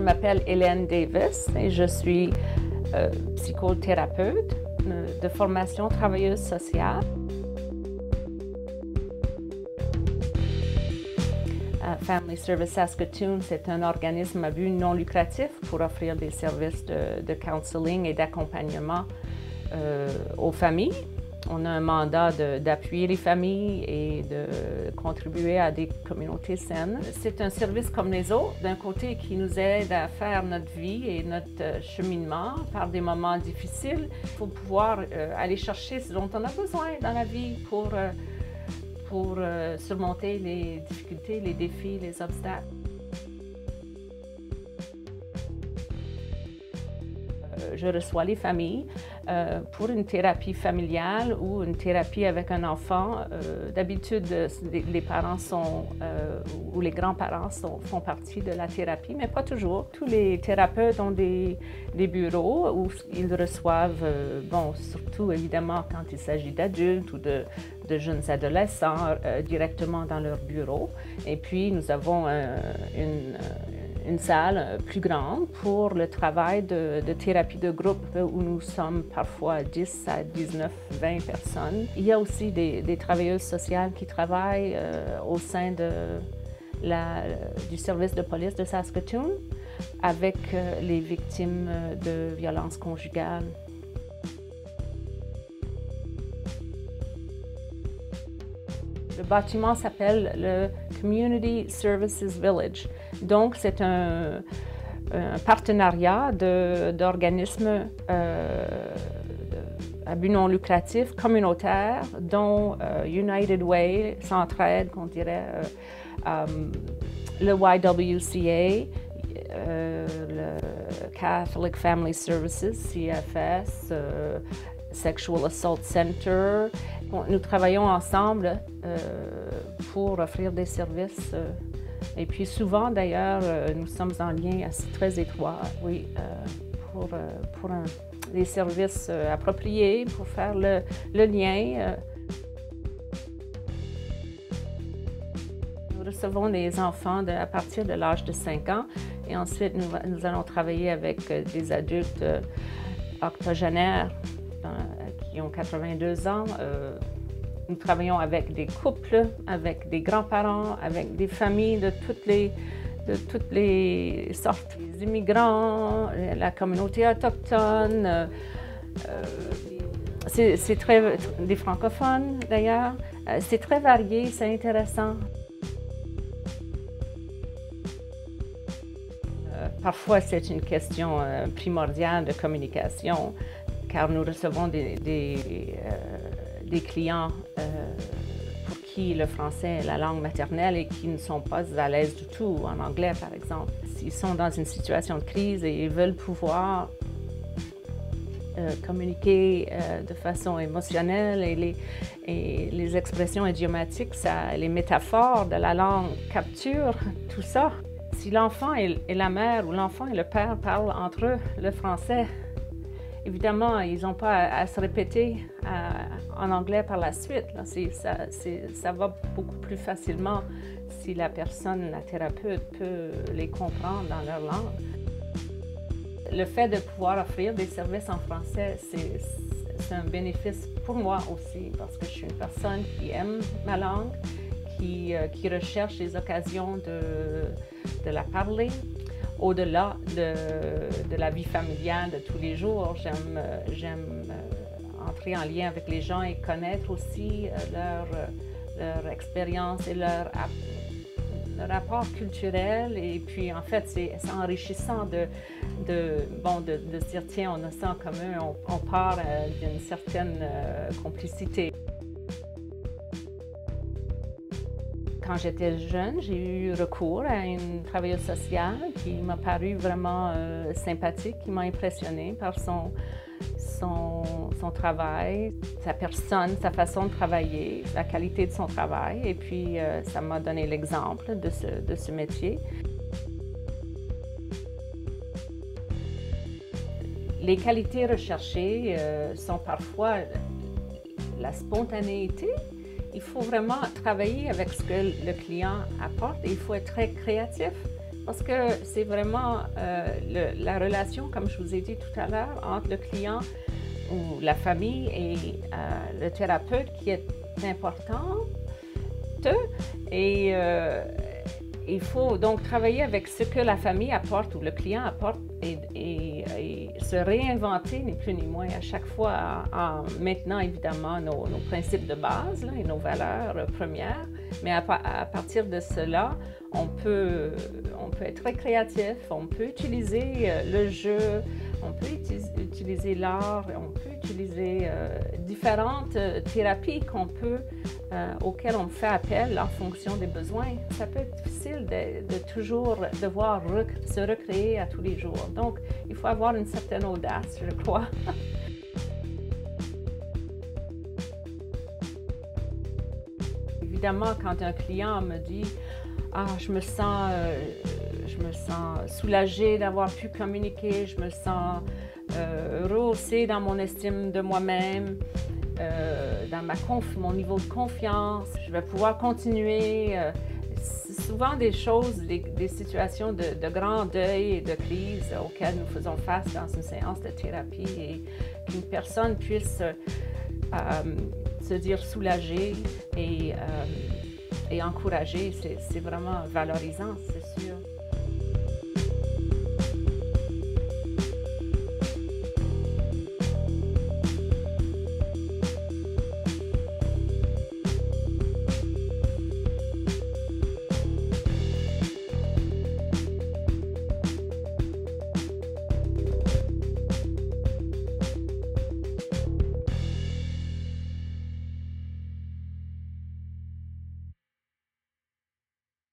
m'appelle Hélène Davis et je suis psychothérapeute de formation travailleuse sociale. Family Service Saskatoon, c'est un organisme à but non lucratif pour offrir des services de counseling et d'accompagnement aux familles. On a un mandat d'appuyer les familles et de contribuer à des communautés saines. C'est un service comme les autres, d'un côté qui nous aide à faire notre vie et notre cheminement par des moments difficiles. Il faut pouvoir aller chercher ce dont on a besoin dans la vie pour surmonter les difficultés, les défis, les obstacles. Je reçois les familles pour une thérapie familiale ou une thérapie avec un enfant. D'habitude, les parents ou les grands-parents font partie de la thérapie, mais pas toujours. Tous les thérapeutes ont des bureaux où ils reçoivent, surtout évidemment quand il s'agit d'adultes ou de jeunes adolescents, directement dans leur bureau. Et puis, nous avons une salle plus grande pour le travail de thérapie de groupe où nous sommes parfois 10 à 19, 20 personnes. Il y a aussi des travailleuses sociales qui travaillent au sein du service de police de Saskatoon avec les victimes de violences conjugales. Le bâtiment s'appelle le Community Services Village. Donc, c'est un partenariat d'organismes à but non lucratif communautaires, dont United Way, Centraide, qu'on dirait, le YWCA, le Catholic Family Services, CFS, Sexual Assault Center. Nous travaillons ensemble pour offrir des services. Et puis souvent, d'ailleurs, nous sommes en lien assez très étroit, oui, pour des services appropriés, pour faire le lien. Nous recevons des enfants à partir de l'âge de 5 ans et ensuite nous allons travailler avec des adultes octogénaires qui ont 82 ans. Nous travaillons avec des couples, avec des grands-parents, avec des familles de toutes les sortes. Les immigrants, la communauté autochtone, des francophones d'ailleurs. C'est très varié, c'est intéressant. Parfois, c'est une question primordiale de communication, car nous recevons des clients pour qui le français est la langue maternelle et qui ne sont pas à l'aise du tout en anglais, par exemple. S'ils sont dans une situation de crise et ils veulent pouvoir communiquer de façon émotionnelle et les expressions idiomatiques, les métaphores de la langue capturent tout ça. Si l'enfant et la mère ou l'enfant et le père parlent entre eux le français, évidemment, ils n'ont pas à se répéter en anglais par la suite. Là. Ça va beaucoup plus facilement si la thérapeute peut les comprendre dans leur langue. Le fait de pouvoir offrir des services en français, c'est un bénéfice pour moi aussi, parce que je suis une personne qui aime ma langue, qui recherche des occasions de la parler. Au-delà de la vie familiale de tous les jours, j'aime entrer en lien avec les gens et connaître aussi leur expérience et leur rapport culturel. Et puis, en fait, c'est enrichissant de se dire, tiens, on a ça en commun, on part d'une certaine complicité. Quand j'étais jeune, j'ai eu recours à une travailleuse sociale qui m'a paru vraiment sympathique, qui m'a impressionnée par son travail, sa personne, sa façon de travailler, la qualité de son travail. Et puis, ça m'a donné l'exemple de ce métier. Les qualités recherchées sont parfois la spontanéité. Il faut vraiment travailler avec ce que le client apporte et il faut être très créatif Parce que c'est vraiment la relation, comme je vous ai dit tout à l'heure, entre le client ou la famille et le thérapeute qui est importante. Et il faut donc travailler avec ce que la famille apporte ou le client apporte et se réinventer, ni plus ni moins, à chaque fois en maintenant évidemment nos principes de base là, et nos valeurs premières. Mais à partir de cela, on peut être très créatif, on peut utiliser le jeu, on peut utiliser l'art, on peut utiliser différentes thérapies auxquelles on fait appel en fonction des besoins. Ça peut être difficile de toujours devoir se recréer à tous les jours. Donc, il faut avoir une certaine audace, je crois. Évidemment, quand un client me dit « Ah, je me sens soulagée d'avoir pu communiquer, je me sens rehaussée dans mon estime de moi-même, dans mon niveau de confiance, je vais pouvoir continuer. » C'est souvent des choses, des situations de grand deuil et de crise auxquelles nous faisons face dans une séance de thérapie et qu'une personne puisse se dire soulagée et encouragée, c'est vraiment valorisant, c'est sûr.